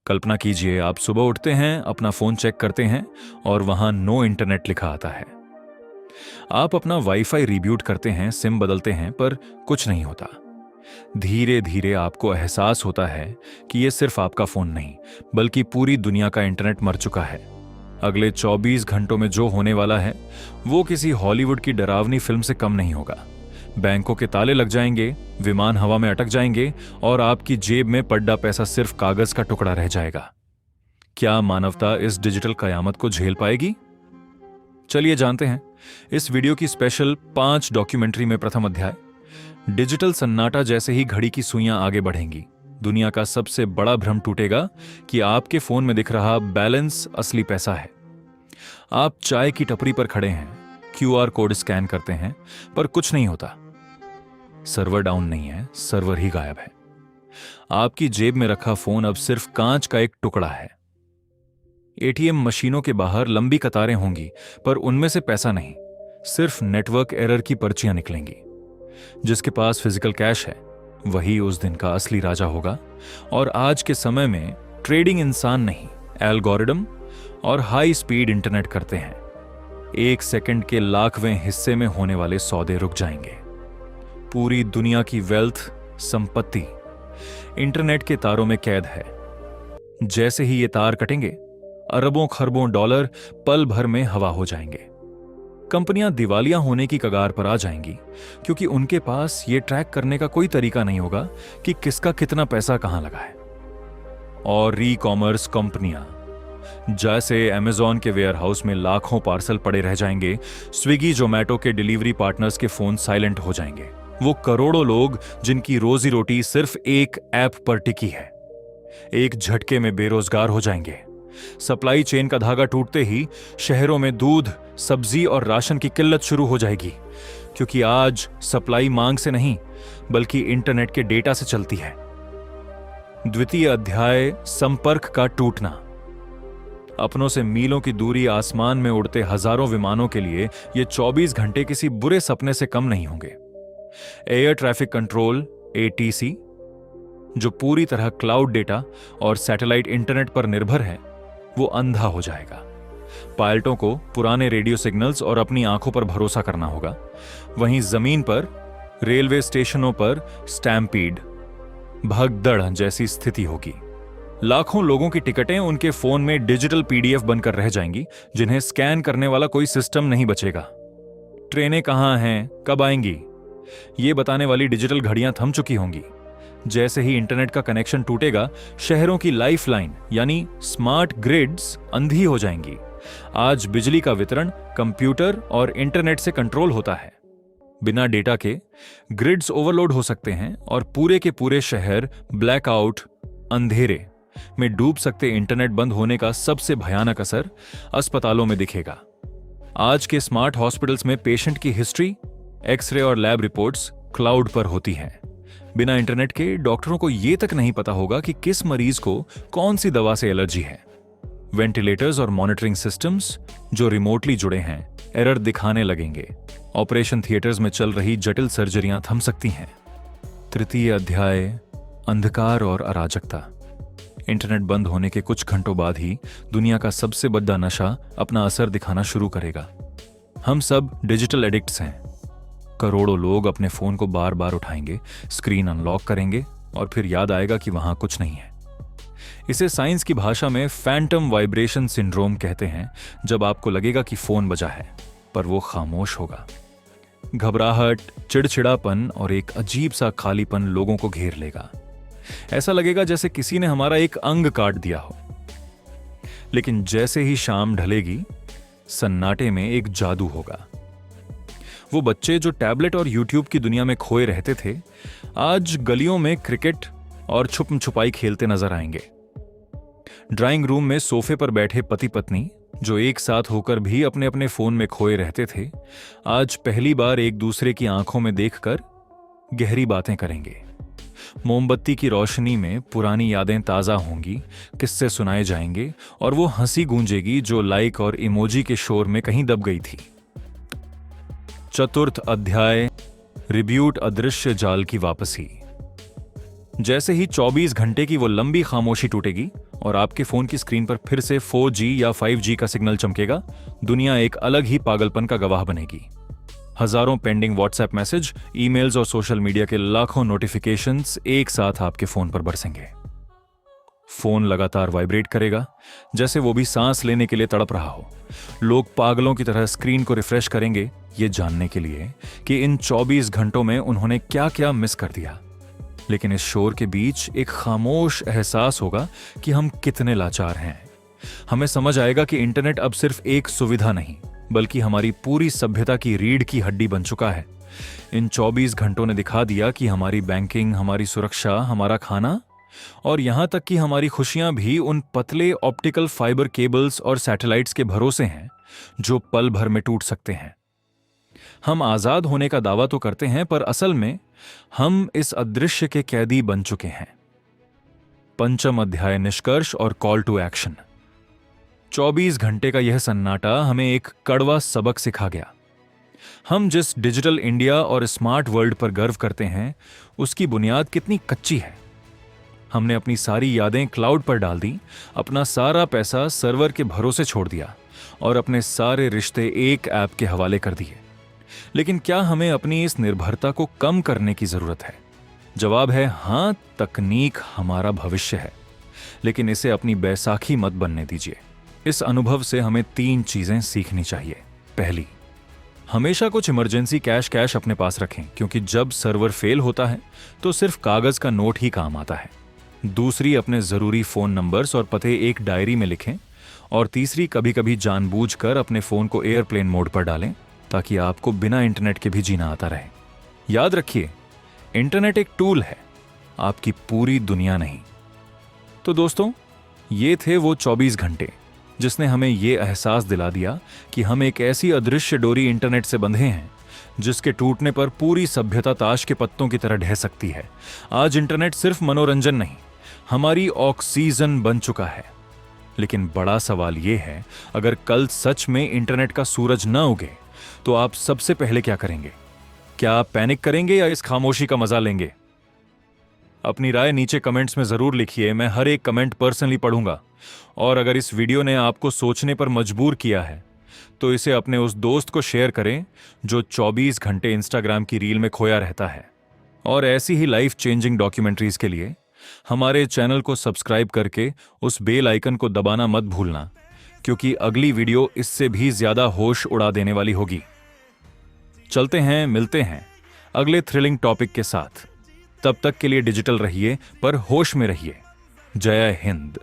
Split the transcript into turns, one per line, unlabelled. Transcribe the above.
कल्पना कीजिए, आप सुबह उठते हैं, अपना फोन चेक करते हैं और वहां नो इंटरनेट लिखा आता है। आप अपना वाईफाई रिब्यूट करते हैं, सिम बदलते हैं, पर कुछ नहीं होता। धीरे धीरे आपको एहसास होता है कि यह सिर्फ आपका फोन नहीं, बल्कि पूरी दुनिया का इंटरनेट मर चुका है। अगले 24 घंटों में जो होने वाला है वो किसी हॉलीवुड की डरावनी फिल्म से कम नहीं होगा। बैंकों के ताले लग जाएंगे, विमान हवा में अटक जाएंगे और आपकी जेब में पड्डा पैसा सिर्फ कागज का टुकड़ा रह जाएगा। क्या मानवता इस डिजिटल कयामत को झेल पाएगी? चलिए जानते हैं इस वीडियो की स्पेशल 5 डॉक्यूमेंट्री में प्रथम अध्याय। डिजिटल सन्नाटा जैसे ही घड़ी की सुइयां आगे बढ़ेंगी, दुनिया का सबसे बड़ा भ्रम टूटेगा कि आपके फोन में दिख रहा बैलेंस असली पैसा है। आप चाय की टपरी पर खड़े हैं, क्यूआर कोड स्कैन करते हैं, पर कुछ नहीं होता। सर्वर डाउन नहीं है, सर्वर ही गायब है। आपकी जेब में रखा फोन अब सिर्फ कांच का एक टुकड़ा है। एटीएम मशीनों के बाहर लंबी कतारें होंगी, पर उनमें से पैसा नहीं, सिर्फ नेटवर्क एरर की पर्चियां निकलेंगी। जिसके पास फिजिकल कैश है वही उस दिन का असली राजा होगा। और आज के समय में ट्रेडिंग इंसान नहीं, एल्गोरिदम और हाई स्पीड इंटरनेट करते हैं। 1 सेकंड के लाखवें हिस्से में होने वाले सौदे रुक जाएंगे। पूरी दुनिया की वेल्थ, संपत्ति इंटरनेट के तारों में कैद है। जैसे ही ये तार कटेंगे, अरबों खरबों डॉलर पल भर में हवा हो जाएंगे। कंपनियां दिवालिया होने की कगार पर आ जाएंगी, क्योंकि उनके पास यह ट्रैक करने का कोई तरीका नहीं होगा कि किसका कितना पैसा कहां लगा है। और ई कॉमर्स कंपनियां जैसे अमेजॉन के वेयरहाउस में लाखों पार्सल पड़े रह जाएंगे, स्विगी जोमैटो के डिलीवरी पार्टनर्स के फोन साइलेंट हो जाएंगे। वो करोड़ों लोग जिनकी रोजी रोटी सिर्फ एक ऐप पर टिकी है, एक झटके में बेरोजगार हो जाएंगे। सप्लाई चेन का धागा टूटते ही शहरों में दूध, सब्जी और राशन की किल्लत शुरू हो जाएगी, क्योंकि आज सप्लाई मांग से नहीं बल्कि इंटरनेट के डेटा से चलती है। द्वितीय अध्याय, संपर्क का टूटना। अपनों से मीलों की दूरी, आसमान में उड़ते हजारों विमानों के लिए ये 24 घंटे किसी बुरे सपने से कम नहीं होंगे। एयर ट्रैफिक कंट्रोल एटीसी, जो पूरी तरह क्लाउड डेटा और सैटेलाइट इंटरनेट पर निर्भर है, वो अंधा हो जाएगा। पायलटों को पुराने रेडियो सिग्नल्स और अपनी आंखों पर भरोसा करना होगा। वहीं जमीन पर, रेलवे स्टेशनों पर स्टैम्पीड, भगदड़ जैसी स्थिति होगी। लाखों लोगों की टिकटें उनके फोन में डिजिटल पीडीएफ बनकर रह जाएंगी, जिन्हें स्कैन करने वाला कोई सिस्टम नहीं बचेगा। ट्रेनें कहां हैं, कब आएंगी, ये बताने वाली डिजिटल घड़ियां थम चुकी होंगी। जैसे ही इंटरनेट का कनेक्शन टूटेगा, शहरों की लाइफलाइन यानी स्मार्ट ग्रिड्स अंधी हो जाएंगी। आज बिजली का वितरण कंप्यूटर और इंटरनेट से कंट्रोल होता है। बिना डेटा के ग्रिड्स ओवरलोड हो सकते हैं और पूरे के पूरे शहर ब्लैकआउट, अंधेरे में डूब सकते। इंटरनेट बंद होने का सबसे भयानक असर अस्पतालों में दिखेगा। आज के स्मार्ट हॉस्पिटल्स में पेशेंट की हिस्ट्री, एक्सरे और लैब रिपोर्ट्स क्लाउड पर होती हैं। बिना इंटरनेट के डॉक्टरों को यह तक नहीं पता होगा कि किस मरीज को कौन सी दवा से एलर्जी है। वेंटिलेटर्स और मॉनिटरिंग सिस्टम्स जो रिमोटली जुड़े हैं एरर दिखाने लगेंगे। ऑपरेशन थिएटर्स में चल रही जटिल सर्जरियां थम सकती हैं। तृतीय अध्याय, अंधकार और अराजकता। इंटरनेट बंद होने के कुछ घंटों बाद ही दुनिया का सबसे बड़ा नशा अपना असर दिखाना शुरू करेगा। हम सब डिजिटल एडिक्ट्स हैं। करोड़ों लोग अपने फोन को बार बार उठाएंगे, स्क्रीन अनलॉक करेंगे और फिर याद आएगा कि वहां कुछ नहीं है। इसे साइंस की भाषा में फैंटम वाइब्रेशन सिंड्रोम कहते हैं, जब आपको लगेगा कि फोन बजा है पर वो खामोश होगा। घबराहट, चिड़चिड़ापन और एक अजीब सा खालीपन लोगों को घेर लेगा। ऐसा लगेगा जैसे किसी ने हमारा एक अंग काट दिया हो। लेकिन जैसे ही शाम ढलेगी, सन्नाटे में एक जादू होगा। वो बच्चे जो टैबलेट और यूट्यूब की दुनिया में खोए रहते थे, आज गलियों में क्रिकेट और छुपम छुपाई खेलते नजर आएंगे। ड्राइंग रूम में सोफे पर बैठे पति पत्नी जो एक साथ होकर भी अपने अपने फोन में खोए रहते थे, आज पहली बार एक दूसरे की आंखों में देखकर गहरी बातें करेंगे। मोमबत्ती की रोशनी में पुरानी यादें ताजा होंगी, किस्से सुनाए जाएंगे और वो हंसी गूंजेगी जो लाइक और इमोजी के शोर में कहीं दब गई थी। चतुर्थ अध्याय, रिब्यूट अदृश्य जाल की वापसी। जैसे ही 24 घंटे की वो लंबी खामोशी टूटेगी और आपके फोन की स्क्रीन पर फिर से 4G या 5G का सिग्नल चमकेगा, दुनिया एक अलग ही पागलपन का गवाह बनेगी। हजारों पेंडिंग व्हाट्सएप मैसेज, ईमेल्स और सोशल मीडिया के लाखों नोटिफिकेशंस एक साथ आपके फोन पर बरसेंगे। फोन लगातार वाइब्रेट करेगा, जैसे वो भी सांस लेने के लिए तड़प रहा हो। लोग पागलों की तरह स्क्रीन को रिफ्रेश करेंगे, ये जानने के लिए कि इन 24 घंटों में उन्होंने क्या क्या मिस कर दिया। लेकिन इस शोर के बीच एक खामोश एहसास होगा कि हम कितने लाचार हैं। हमें समझ आएगा कि इंटरनेट अब सिर्फ एक सुविधा नहीं, बल्कि हमारी पूरी सभ्यता की रीढ़ की हड्डी बन चुका है। इन 24 घंटों ने दिखा दिया कि हमारी बैंकिंग, हमारी सुरक्षा, हमारा खाना और यहां तक कि हमारी खुशियां भी उन पतले ऑप्टिकल फाइबर केबल्स और सैटेलाइट्स के भरोसे हैं जो पल भर में टूट सकते हैं। हम आजाद होने का दावा तो करते हैं, पर असल में हम इस अदृश्य के कैदी बन चुके हैं। पंचम अध्याय, निष्कर्ष और कॉल टू एक्शन। 24 घंटे का यह सन्नाटा हमें एक कड़वा सबक सिखा गया। हम जिस डिजिटल इंडिया और स्मार्ट वर्ल्ड पर गर्व करते हैं, उसकी बुनियाद कितनी कच्ची है। हमने अपनी सारी यादें क्लाउड पर डाल दी, अपना सारा पैसा सर्वर के भरोसे छोड़ दिया और अपने सारे रिश्ते एक ऐप के हवाले कर दिए। लेकिन क्या हमें अपनी इस निर्भरता को कम करने की जरूरत है? जवाब है हां, तकनीक हमारा भविष्य है, लेकिन इसे अपनी बैसाखी मत बनने दीजिए। इस अनुभव से हमें 3 चीजें सीखनी चाहिए। पहली, हमेशा कुछ इमरजेंसी कैश अपने पास रखें, क्योंकि जब सर्वर फेल होता है तो सिर्फ कागज का नोट ही काम आता है। दूसरी, अपने जरूरी फोन नंबर्स और पते एक डायरी में लिखें। और तीसरी, कभी कभी जानबूझकर अपने फोन को एयरप्लेन मोड पर डालें, ताकि आपको बिना इंटरनेट के भी जीना आता रहे। याद रखिए, इंटरनेट एक टूल है, आपकी पूरी दुनिया नहीं। तो दोस्तों, ये थे वो 24 घंटे जिसने हमें ये एहसास दिला दिया कि हम एक ऐसी अदृश्य डोरी इंटरनेट से बंधे हैं जिसके टूटने पर पूरी सभ्यता ताश के पत्तों की तरह ढह सकती है। आज इंटरनेट सिर्फ मनोरंजन नहीं, हमारी ऑक्सीजन बन चुका है। लेकिन बड़ा सवाल यह है, अगर कल सच में इंटरनेट का सूरज न उगे तो आप सबसे पहले क्या करेंगे? क्या आप पैनिक करेंगे या इस खामोशी का मजा लेंगे? अपनी राय नीचे कमेंट्स में जरूर लिखिए, मैं हर एक कमेंट पर्सनली पढ़ूंगा। और अगर इस वीडियो ने आपको सोचने पर मजबूर किया है तो इसे अपने उस दोस्त को शेयर करें जो 24 घंटे इंस्टाग्राम की रील में खोया रहता है। और ऐसी ही लाइफ चेंजिंग डॉक्यूमेंट्रीज के लिए हमारे चैनल को सब्सक्राइब करके उस बेल आइकन को दबाना मत भूलना, क्योंकि अगली वीडियो इससे भी ज्यादा होश उड़ा देने वाली होगी। चलते हैं, मिलते हैं अगले थ्रिलिंग टॉपिक के साथ। तब तक के लिए डिजिटल रहिए पर होश में रहिए। जय हिंद।